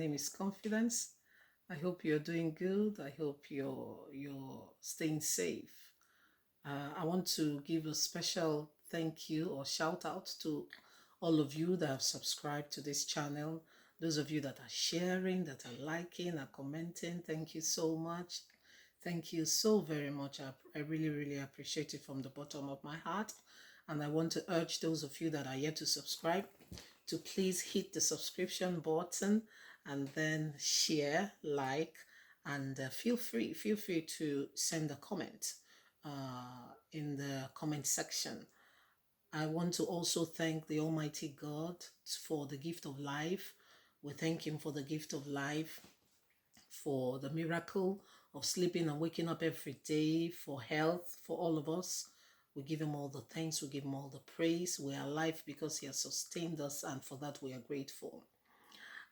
name is Confidence. I hope you're doing good. I hope you're staying safe. I want to give a special thank you or shout out to all of you that have subscribed to this channel. Those of you that are sharing, that are liking, are commenting, thank you so much. Thank you so very much. I really, really appreciate it from the bottom of my heart. And I want to urge those of you that are yet to subscribe to please hit the subscription button and then share, like, and feel free to send a comment in the comment section. I want to also thank the Almighty God for the gift of life. We thank Him for the gift of life, for the miracle of sleeping and waking up every day, for health, for all of us. We give Him all the thanks, we give Him all the praise. We are alive because He has sustained us, and for that we are grateful.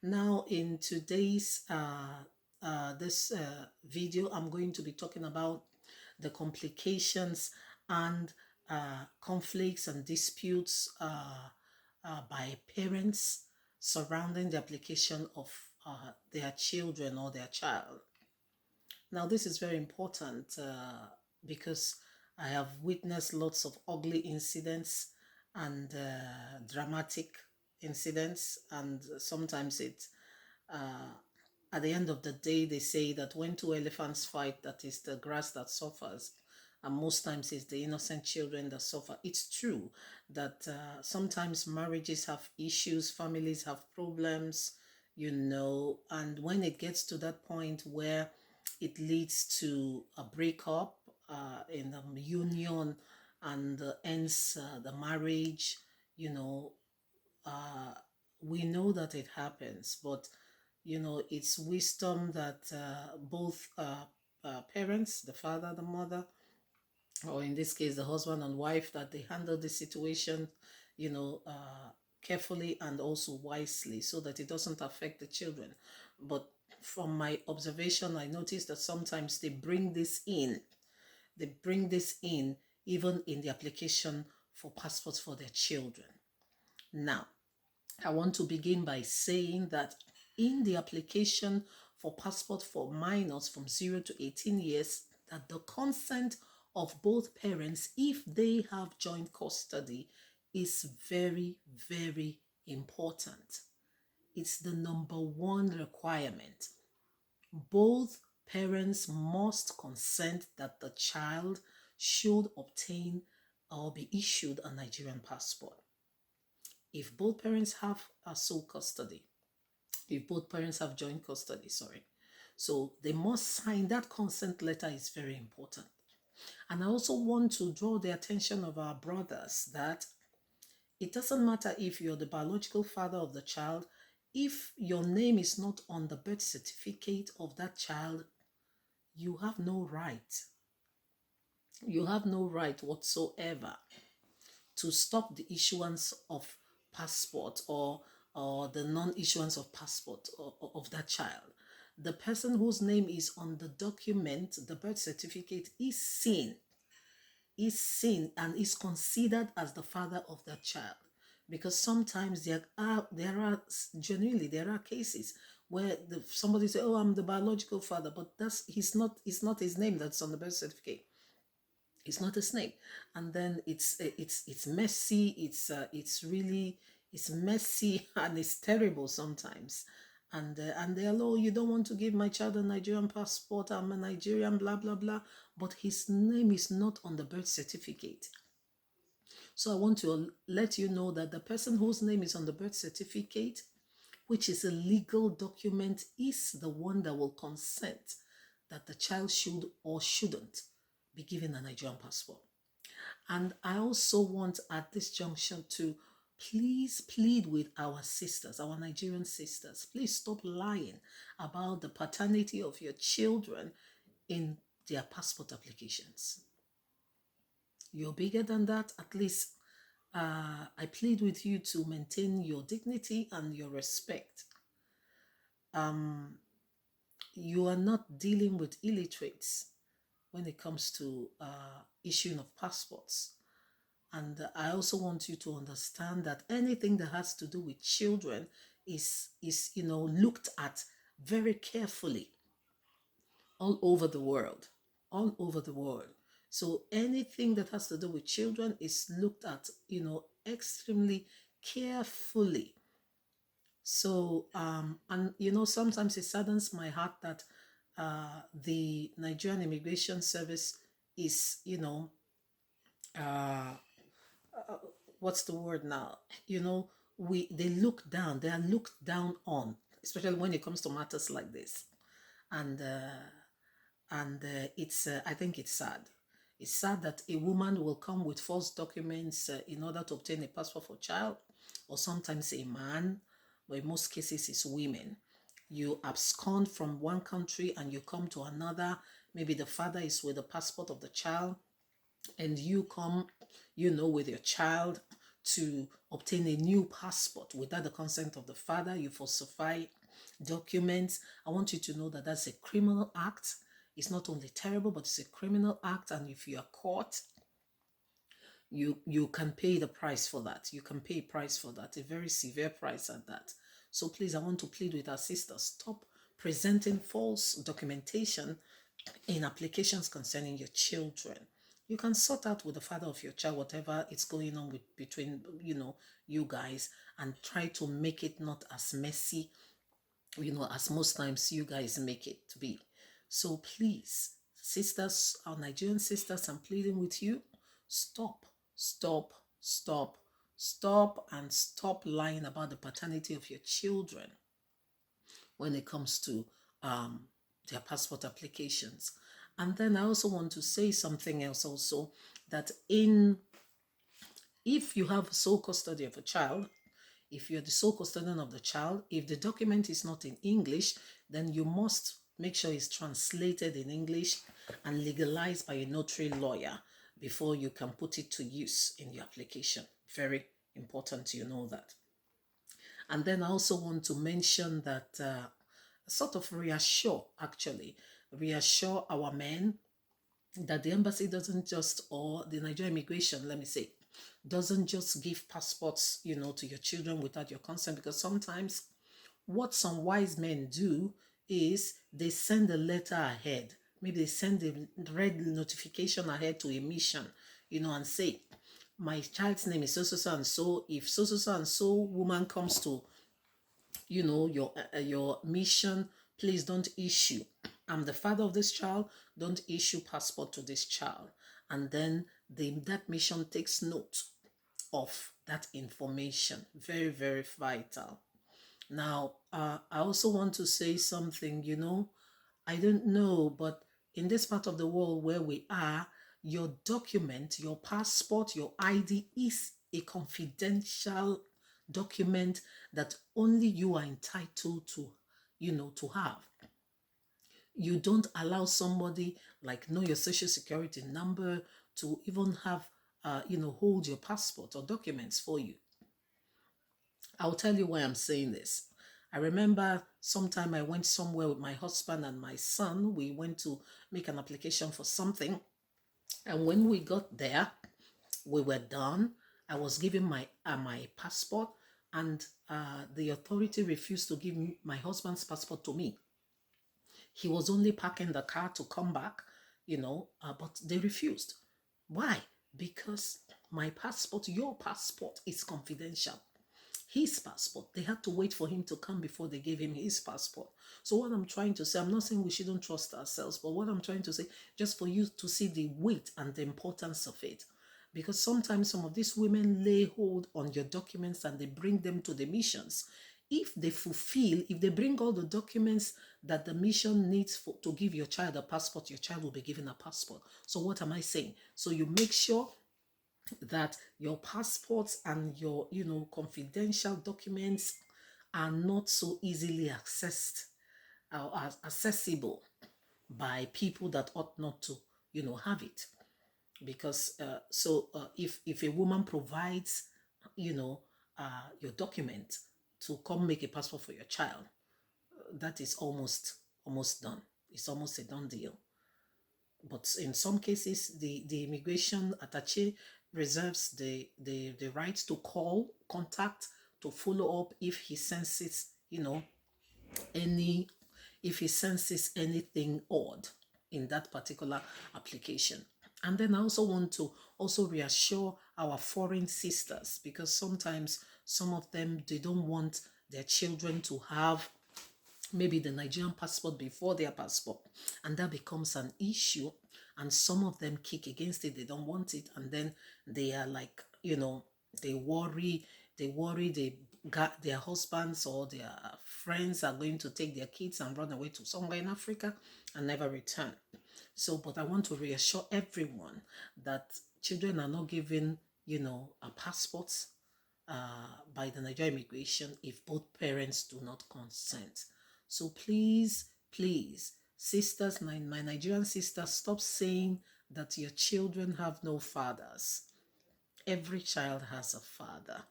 Now, in today's video, I'm going to be talking about the complications and conflicts and disputes by parents surrounding the application of their children or their child. Now, this is very important because I have witnessed lots of ugly incidents and dramatic incidents, and sometimes at the end of the day, they say that when two elephants fight, that is the grass that suffers, and most times it's the innocent children that suffer. It's true that sometimes marriages have issues, families have problems, and when it gets to that point where it leads to a breakup in the union and ends the marriage, we know that it happens, but it's wisdom that both parents, the father, the mother, or in this case the husband and wife, that they handle the situation carefully and also wisely, so that it doesn't affect the children. But from my observation, I noticed that sometimes they bring this in even in the application for passports for their children. Now, I want to begin by saying that in the application for passport for minors from 0 to 18 years, that the consent of both parents, if they have joint custody, is very, very important. It's the number one requirement. Both parents must consent that the child should obtain or be issued a Nigerian passport. If both parents have sole custody, if both parents have joint custody, so they must sign that consent letter. Is very important. And I also want to draw the attention of our brothers that it doesn't matter if you're the biological father of the child. If your name is not on the birth certificate of that child, you have no right. You have no right whatsoever to stop the issuance of passport or the non-issuance of passport of that child. The person whose name is on the document, the birth certificate, is seen and is considered as the father of that child. Because sometimes there are cases where somebody say, "Oh, I'm the biological father," but it's not his name that's on the birth certificate. It's not his name, and then it's messy. It's messy and it's terrible sometimes. And they're, "Oh, you don't want to give my child a Nigerian passport. I'm a Nigerian, blah blah blah," but his name is not on the birth certificate. So I want to let you know that the person whose name is on the birth certificate, which is a legal document, is the one that will consent that the child should or shouldn't be given a Nigerian passport. And I also want at this junction to please plead with our sisters, our Nigerian sisters. Please stop lying about the paternity of your children in their passport applications. You're bigger than that. At least I plead with you to maintain your dignity and your respect. You are not dealing with illiterates when it comes to issuing of passports. And I also want you to understand that anything that has to do with children is looked at very carefully all over the world, all over the world. So anything that has to do with children is looked at, extremely carefully. So, and sometimes it saddens my heart that the Nigerian Immigration Service is, uh, what's the word now? They look down. They are looked down on, especially when it comes to matters like this. And it's I think it's sad. It's sad that a woman will come with false documents in order to obtain a passport for a child, or sometimes a man, but in most cases it's women. You abscond from one country and you come to another. Maybe the father is with the passport of the child, and you come, with your child to obtain a new passport without the consent of the father. You falsify documents. I want you to know that that's a criminal act. It's not only terrible, but it's a criminal act. And if you are caught, you can pay the price for that. You can pay a price for that, a very severe price at that. So please, I want to plead with our sisters, stop presenting false documentation in applications concerning your children. You can sort out with the father of your child whatever is going on between you guys, and try to make it not as messy, as most times you guys make it to be. So please, sisters, our Nigerian sisters, I'm pleading with you, stop, stop, stop, stop, and stop lying about the paternity of your children when it comes to their passport applications. And then I also want to say something else also, that if you have sole custody of a child, if you're the sole custodian of the child, if the document is not in English, then you must make sure it's translated in English and legalized by a notary lawyer before you can put it to use in your application. Very important you know that. And then I also want to mention that sort of reassure our men that the embassy doesn't just, or the Nigerian immigration, let me say, doesn't just give passports, to your children without your consent. Because sometimes what some wise men do is they send a letter ahead. Maybe they send a red notification ahead to a mission, and say, my child's name is so and so. If so and so woman comes to, your mission, please don't issue. I'm the father of this child. Don't issue passport to this child. And then that mission takes note of that information. Very, very vital. Now, I also want to say something, I don't know, but in this part of the world where we are, your document, your passport, your ID is a confidential document that only you are entitled to, to have. You don't allow somebody like know your social security number to even have, hold your passport or documents for you. I'll tell you why I'm saying this. I remember sometime I went somewhere with my husband and my son. We went to make an application for something. And when we got there, we were done. I was given my passport, and the authority refused to give my husband's passport to me. He was only parking the car to come back, but they refused. Why? Because my passport, your passport, is confidential. His passport, they had to wait for him to come before they gave him his passport. So what I'm trying to say, I'm not saying we shouldn't trust ourselves, but what I'm trying to say, just for you to see the weight and the importance of it. Because sometimes some of these women lay hold on your documents and they bring them to the missions. If they bring all the documents that the mission needs to give your child a passport, your child will be given a passport. So what am I saying? So you make sure that your passports and your confidential documents are not so easily accessible by people that ought not to have it. Because if a woman provides your document to come make a passport for your child, that is almost done. It's almost a done deal. But in some cases, the immigration attaché reserves the right to contact to follow up if he senses, any if he senses anything odd in that particular application. And then I also want to also reassure our foreign sisters, because sometimes some of them, they don't want their children to have maybe the Nigerian passport before their passport, and that becomes an issue, and some of them kick against it. They don't want it, and then they are like, they worry they got their husbands or their friends are going to take their kids and run away to somewhere in Africa and never return. So, but I want to reassure everyone that children are not given, a passport by the Nigerian immigration if both parents do not consent. So please, please, sisters, my Nigerian sisters, stop saying that your children have no fathers. Every child has a father.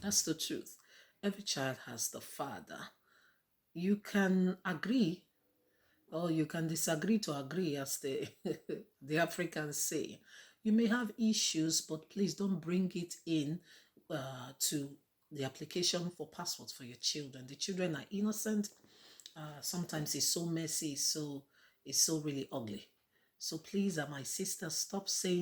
That's the truth. Every child has the father. You can agree or you can disagree to agree, as the the Africans say. You may have issues, but please don't bring it in to the application for passports for your children. The children are innocent. Sometimes it's so messy, it's so really ugly. So please, my sisters, stop saying